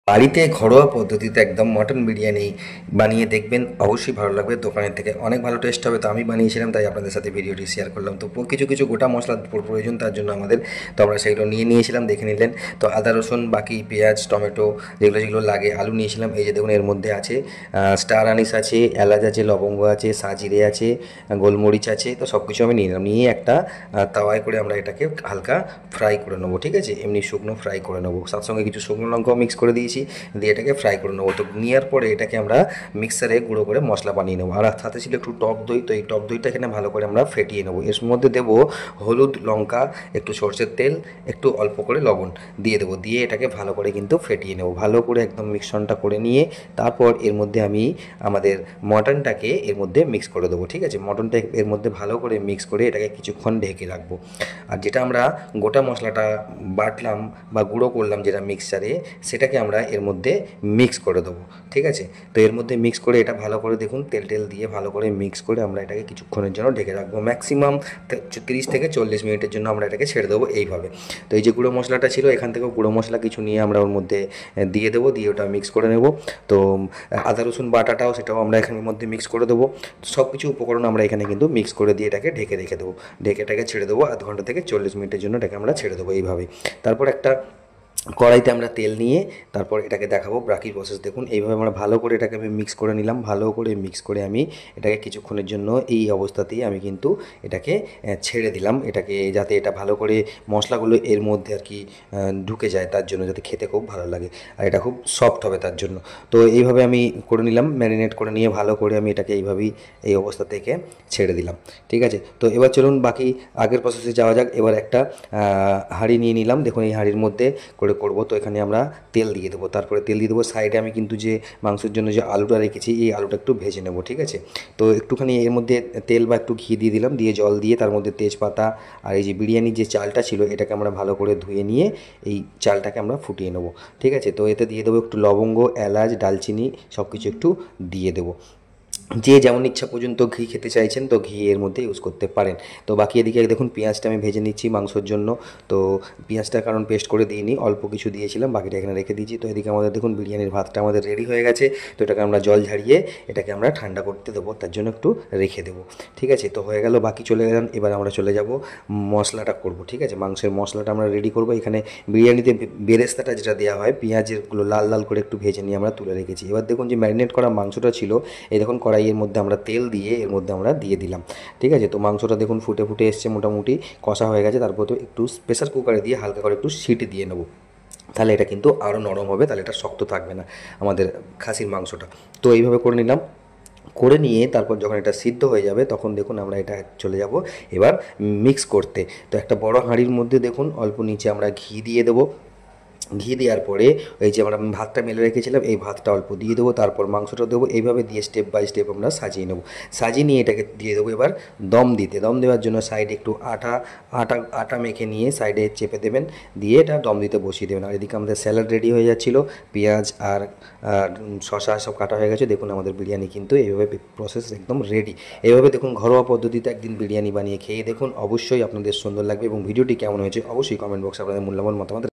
বাড়িতে ঘরোয়া পদ্ধতিতে একদম মটন বিরিয়ানি বানিয়ে দেখবেন, অবশ্যই ভালো লাগবে। দোকানের থেকে অনেক ভালো টেস্ট হবে। তো আমি বানিয়েছিলাম, তাই আপনাদের সাথে ভিডিওটি শেয়ার করলাম। তো কিছু কিছু গোটা মশলা প্রয়োজন তার জন্য আমাদের, তো আমরা সেগুলো নিয়ে নিয়েছিলাম, দেখে নিলেন। তো আদা রসুন, বাকি পেঁয়াজ টমেটো যেগুলো যেগুলো লাগে, আলু নিয়েছিলাম। এই যে দেখুন, এর মধ্যে আছে স্টার আনিস আছে, এলাচ আছে, লবঙ্গ আছে, সাজিরে আছে, গোলমরিচ আছে। তো সব কিছু আমি নিয়ে নিলাম, নিয়ে একটা তাওয়ায় করে আমরা এটাকে হালকা ফ্রাই করে নেবো। ঠিক আছে, এমনি শুকনো ফ্রাই করে নেবো। তার সঙ্গে কিছু শুকনো লঙ্কাও মিক্স করে দিয়েছি, দিয়ে এটাকে ফ্রাই করে নেবো। তো নেওয়ার পরে এটাকে আমরা মিক্সারে গুঁড়ো করে মশলা বানিয়ে নেবো। আর সাথে ছিল একটু টক দই। তো এই টক দইটা এখানে ভালো করে আমরা ফেটিয়ে নেবো। এর মধ্যে দেবো হলুদ, লঙ্কা, একটু সরষের তেল, একটু অল্প করে লবণ দিয়ে দেবো। দিয়ে এটাকে ভালো করে কিন্তু ফেটিয়ে নেবো, ভালো করে একদম মিশ্রণটা করে নিয়ে তারপর এর মধ্যে আমি আমাদের মটনটাকে এর মধ্যে মিক্স করে দেবো। ঠিক আছে, মটনটা এর মধ্যে ভালো করে মিক্স করে এটাকে কিছুক্ষণ ঢেকে রাখবো। আর যেটা আমরা গোটা মশলাটা বাটলাম বা গুঁড়ো করলাম যেটা মিক্সচারে, সেটাকে আমরা এর মধ্যে মিক্স করে দেবো। ঠিক আছে, তো এর মধ্যে মিক্স করে এটা ভালো করে দেখুন তেল টেল দিয়ে ভালো করে মিক্স করে আমরা এটাকে কিছুক্ষণের জন্য ঢেকে রাখবো। ম্যাক্সিমাম 30 থেকে 40 মিনিটের জন্য আমরা এটাকে ছেড়ে দেবো এইভাবে। তো এই যে গুঁড়ো মশলাটা ছিল, এখান থেকেও গুঁড়ো মশলা কিছু নিয়ে আমরা ওর মধ্যে দিয়ে দেবো, দিয়ে ওটা মিক্স করে নেব। তো আদা রসুন বাটাটাও সেটাও আমরা এখানের মধ্যে মিক্স করে দেবো। সব কিছু উপকরণ আমরা এখানে কিন্তু মিক্স করে দিয়ে এটাকে ঢেকে রেখে দেবো। ঢেকে এটাকে ছেড়ে দেবো, আধ ঘন্টা থেকে 40 মিনিটের জন্য এটাকে আমরা ছেড়ে দেবো এইভাবে। তারপর একটা কড়াইতে আমরা তেল নিয়ে তারপর এটাকে দেখাবো বাকি প্রসেস। দেখুন এইভাবে আমরা ভালো করে এটাকে আমি মিক্স করে নিলাম। ভালো করে মিক্স করে আমি এটাকে কিছুক্ষণের জন্য এই অবস্থাতেই আমি কিন্তু এটাকে ছেড়ে দিলাম, এটাকে যাতে এটা ভালো করে মশলাগুলো এর মধ্যে আর কি ঢুকে যায়, তার জন্য যাতে খেতে খুব ভালো লাগে আর এটা খুব সফট হবে তার জন্য। তো এইভাবে আমি করে নিলাম, ম্যারিনেট করে নিয়ে ভালো করে আমি এটাকে এইভাবেই এই অবস্থা থেকে ছেড়ে দিলাম। ঠিক আছে, তো এবার চলুন বাকি আগের প্রসেসে যাওয়া যাক। এবার একটা হাঁড়ি নিয়ে নিলাম। দেখুন এই হাঁড়ির মধ্যে করে করব। তো এখানে আমরা তেল দিয়ে দেবো, তারপরে তেল দিয়ে দেবো। সাইডে আমি কিন্তু যে মাংসের জন্য যে আলুটা রেখেছি, এই আলুটা একটু ভেজে নেব। ঠিক আছে, তো একটুখানি এর মধ্যে তেল বা একটু ঘি দিয়ে দিলাম, দিয়ে জল দিয়ে তার মধ্যে তেজপাতা আর এই যে বিরিয়ানির যে চালটা ছিল এটাকে আমরা ভালো করে ধুয়ে নিয়ে এই চালটাকে আমরা ফুটিয়ে নেব। ঠিক আছে, তো এতে দিয়ে দেবো একটু লবঙ্গ, এলাচ, দালচিনি সব কিছু একটু দিয়ে দেবো। যে যেমন ইচ্ছা পর্যন্ত ঘি খেতে চাইছেন তো ঘি এর মধ্যে ইউজ করতে পারেন। তো বাকি এদিকে দেখুন পেঁয়াজটা আমি ভেজে নিচ্ছি মাংসর জন্য। তো পেঁয়াজটা কারণ পেস্ট করে দিইনি, অল্প কিছু দিয়েছিলাম, বাকিটা এখানে রেখে দিয়েছি। তো এদিকে আমাদের দেখুন বিরিয়ানির ভাতটা আমাদের রেডি হয়ে গেছে। তো এটাকে আমরা জল ঝাড়িয়ে এটাকে আমরা ঠান্ডা করতে দেবো, তার জন্য একটু রেখে দেবো। ঠিক আছে, তো হয়ে গেল, বাকি চলে গেলাম। এবার আমরা চলে যাব মশলাটা করব। ঠিক আছে, মাংসের মশলাটা আমরা রেডি করব। এখানে বিরিয়ানিতে বেরেস্তাটা যেটা দেওয়া হয়, পেঁয়াজেরগুলো লাল লাল করে একটু ভেজে নিয়ে আমরা তুলে রেখেছি। এবার দেখুন যে ম্যারিনেট করা মাংসটা ছিল, এই দেখুন কড়াইয়ের মধ্যে আমরা তেল দিয়ে এর মধ্যে আমরা দিয়ে দিলাম। ঠিক আছে, তো মাংসটা দেখুন ফুটে ফুটে এসছে, মোটামুটি কষা হয়ে গেছে। তারপর তো একটু প্রেসার কুকারে দিয়ে হালকা করে একটু সিটি দিয়ে নেবো, তাহলে এটা কিন্তু আরও নরম হবে, তাহলে এটা শক্ত থাকবে না আমাদের খাসির মাংসটা। তো এইভাবে করে নিলাম, করে নিয়ে তারপর যখন এটা সিদ্ধ হয়ে যাবে তখন দেখুন আমরা এটা চলে যাব এবার মিক্স করতে। তো একটা বড় হাঁড়ির মধ্যে দেখুন অল্প নিচে আমরা ঘি দিয়ে দেবো। ঘি দেওয়ার পরে এই যে আমরা ভাতটা মেলে রেখেছিলাম এই ভাতটা অল্প দিয়ে দেবো, তারপর মাংসটা দেবো। এইভাবে দিয়ে স্টেপ বাই স্টেপ আমরা সাজিয়ে নেবো। সাজিয়ে নিয়ে এটাকে দিয়ে দেবো এবার দম দিতে। দম দেওয়ার জন্য সাইডে একটু আটা আটা আটা মেখে নিয়ে সাইডে চেপে দেবেন, দিয়ে এটা দম দিতে বসিয়ে দেবেন। আর এদিকে আমাদের স্যালাড রেডি হয়ে যাচ্ছিলো, পেঁয়াজ আর শশা সব কাটা হয়ে গেছে। দেখুন আমাদের বিরিয়ানি কিন্তু এইভাবে প্রসেস একদম রেডি। এইভাবে দেখুন ঘরোয়া পদ্ধতিতে একদিন বিরিয়ানি বানিয়ে খেয়ে দেখুন, অবশ্যই আপনাদের সুন্দর লাগবে। এবং ভিডিওটি কেমন হয়েছে অবশ্যই কমেন্ট বক্সে আপনাদের মূল্যবান মতামত